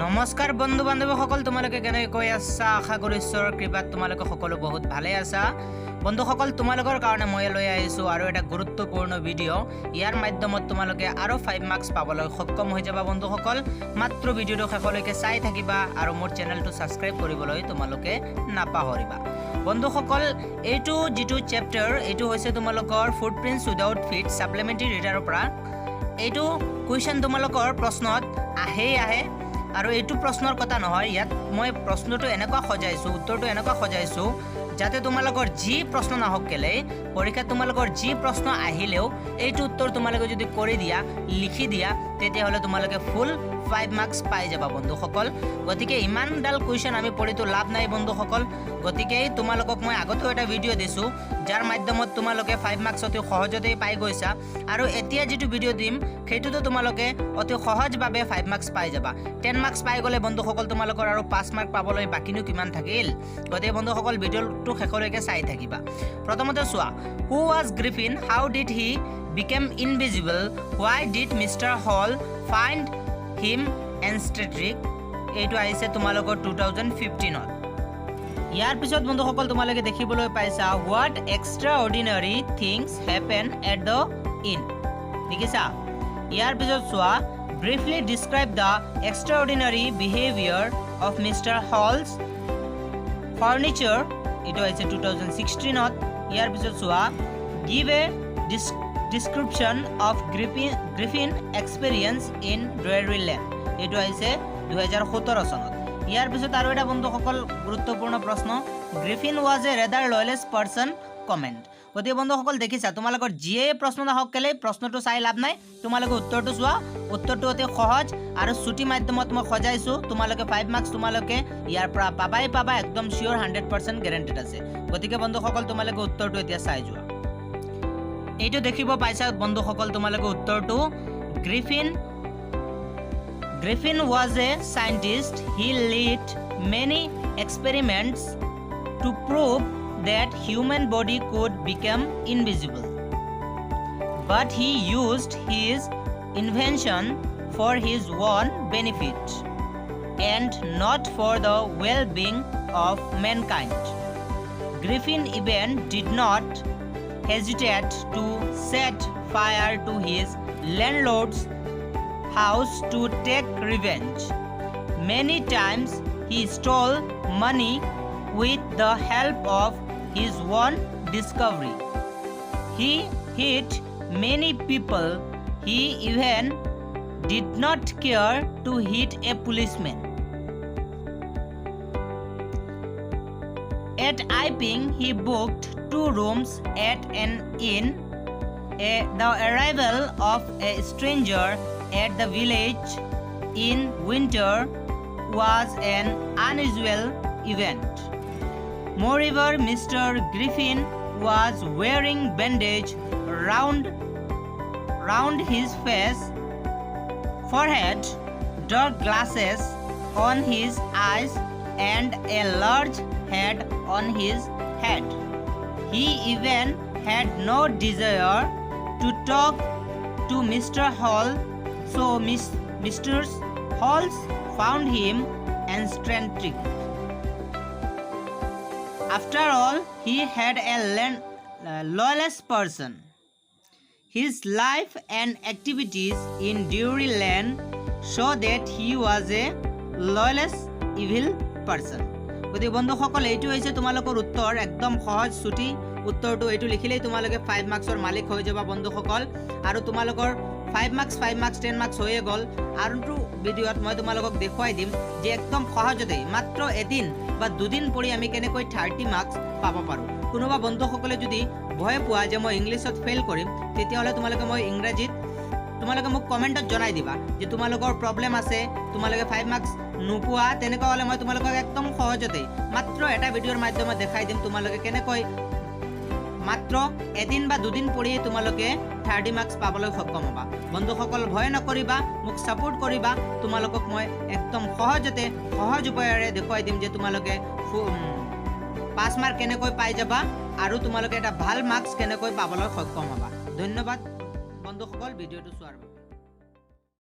নমস্কাৰ বন্ধু বান্ধৱীসকল, তোমালোকে কেনেকৈ আছা? আশা কৰোঁ ঈশ্বৰৰ কৃপাত তোমালোকে সকলো বহুত ভালে আছা। বন্ধুসকল, তোমালোকৰ কাৰণে মই লৈ আহিছোঁ আৰু এটা গুৰুত্বপূৰ্ণ ভিডিঅ'। ইয়াৰ মাধ্যমত তোমালোকে আৰু 5 মাৰ্কছ পাবলৈ সক্ষম হৈ যাবা। বন্ধুসকল, মাত্ৰ ভিডিঅ'টো শেষলৈকে চাই থাকিবা আৰু মোৰ চেনেলটো ছাবস্ক্ৰাইব কৰিবলৈ তোমালোকে নাপাহৰিবা। বন্ধুসকল, এইটো যিটো চেপ্টাৰ, এইটো হৈছে তোমালোকৰ ফুটপ্ৰিণ্টছ উইদাউট ফিট ছাপ্লিমেণ্টাৰী ৰিডাৰৰ পৰা। এইটো কুৱেশ্যন তোমালোকৰ প্ৰশ্নত আহে আৰু এইটো প্ৰশ্নৰ কথা নহয়। ইয়াত মই প্ৰশ্নটো এনেকুৱা সজাইছোঁ, উত্তৰটো এনেকুৱা সজাইছোঁ যাতে তোমালোকৰ যি প্ৰশ্ন নাহক কেলে পৰীক্ষাত তোমালোকৰ যি প্ৰশ্ন আহিলেও এইটো উত্তৰ তোমালোকে যদি কৰি দিয়া, লিখি দিয়া, তেতিয়াহ'লে তোমালোকে ফুল 5 মাৰ্কছ পাই যাবা বন্ধুসকল। গতিকে ইমানডাল কুৱেশ্যন আমি পঢ়িতো লাভ নাই বন্ধুসকল। গতিকে তোমালোকক মই আগতেও এটা ভিডিঅ' দিছোঁ যাৰ মাধ্যমত তোমালোকে 5 মাৰ্কছ অতি সহজতেই পাই গৈছা, আৰু এতিয়া যিটো ভিডিঅ' দিম সেইটোতো তোমালোকে অতি সহজভাৱে 5 মাৰ্কছ পাই যাবা। 10 মাৰ্কছ পাই গ'লে বন্ধুসকল তোমালোকৰ আৰু 5 মাৰ্ক পাবলৈ বাকীনো কিমান থাকিল। গতিকে বন্ধুসকল, ভিডিঅ'টো শেষলৈকে চাই থাকিবা। প্ৰথমতে চোৱা, who was Griffin, how did he become invisible, why did Mister Hall find him eccentric. এইটো আহিছে তোমালোকৰ 2015ত। ইয়াৰ পিছত বন্ধুসকল তোমালোকে দেখিবলৈ পাইছা what extra ordinary things happen at the in. দেখিছা? ইয়াৰ পিছত চোৱা, briefly describe the extraordinary behavior of Mr. Hall's furniture. It was 2016. ইয়াৰ পিছত চোৱা, give a description of Griffin experience in Dairyland. এইটো হৈছে 2017 চনত। ইয়াৰ পিছত আৰু এটা বন্ধুসকল গুৰুত্বপূৰ্ণ প্ৰশ্ন, Griffin was a rather loneliest person, comment. গতিকে বন্ধুসকল দেখিছা, তোমালোকৰ যিয়ে প্ৰশ্ন নাহক কেলে প্ৰশ্নটো চাই লাভ নাই, তোমালোকে উত্তৰটো চোৱা। উত্তৰটো অতি সহজ আৰু ছুটি মাধ্যমত মই সজাইছোঁ। তোমালোকে 5 মাৰ্কছ তোমালোকে ইয়াৰ পৰা পাবা, একদম চিয়'ৰ 100% গেৰেণ্টেড আছে। গতিকে বন্ধুসকল তোমালোকে উত্তৰটো এতিয়া চাই যোৱা। এইটো দেখিব পাইছা বন্ধুসকল তোমালোকে উত্তৰটো, Griffin was a scientist. He led many experiments to prove that human body could become invisible. But he used his invention for his own benefit and not for the well-being of mankind. Griffin even did not hesitate to set fire to his landlord's house to take revenge. Many times he stole money with the help of his own discovery. He hit many people. He even did not care to hit a policeman. At Iping, he booked 2 rooms at an inn. The arrival of a stranger at the village in winter was an unusual event. Moreover, Mr. Griffin was wearing bandage round his face, forehead, dark glasses on his eyes, and a large hat on his head. He even had no desire to talk to Mr. Hall, so Mr. Hall found him eccentric. After all, he had a lawless person. His life and activities in Dairyland show that he was a lawless, evil person. গতিকে বন্ধুসকল, এইটো হৈছে তোমালোকৰ উত্তৰ, একদম সহজ ছুটি উত্তৰটো। এইটো লিখিলেই তোমালোকে 5 মাৰ্কছৰ মালিক হৈ যাবা বন্ধুসকল। আৰু তোমালোকৰ 5 মাৰ্কছ 10 মাৰ্কছ হৈয়ে গ'ল। আৰু ভিডিঅ'ত মই তোমালোকক দেখুৱাই দিম যে একদম সহজতেই মাত্ৰ এদিন বা দুদিন পঢ়ি আমি কেনেকৈ 30 মাৰ্কছ পাব পাৰোঁ। কোনোবা বন্ধুসকলে যদি ভয় পোৱা যে মই ইংলিছত ফেইল কৰিম, তেতিয়াহ'লে তোমালোকে মই ইংৰাজীত তোমালোকে মোক কমেণ্টত জনাই দিবা যে তোমালোকৰ প্ৰব্লেম আছে, তোমালোকে 5 মাৰ্কছ নোপোৱা। তেনেকুৱা হ'লে মই তোমালোকক একদম সহজতেই মাত্ৰ এটা ভিডিঅ'ৰ মাধ্যমত দেখাই দিম তোমালোকে কেনেকৈ মাত্ৰ এদিন বা দুদিন পঢ়ি তোমালোকে 30 মাৰ্কছ পাবলৈ সক্ষম হ'বা। বন্ধুসকল, ভয় নকৰিবা, মোক ছাপোৰ্ট কৰিবা। তোমালোকক মই একদম সহজ উপায়েৰে দেখুৱাই দিম যে তোমালোকে 5 মাৰ্ক কেনেকৈ পাই যাবা আৰু তোমালোকে এটা ভাল মাৰ্কছ কেনেকৈ পাবলৈ সক্ষম হ'বা। ধন্যবাদ বন্ধুসকল ভিডিঅ'টো চোৱাৰ বাবে।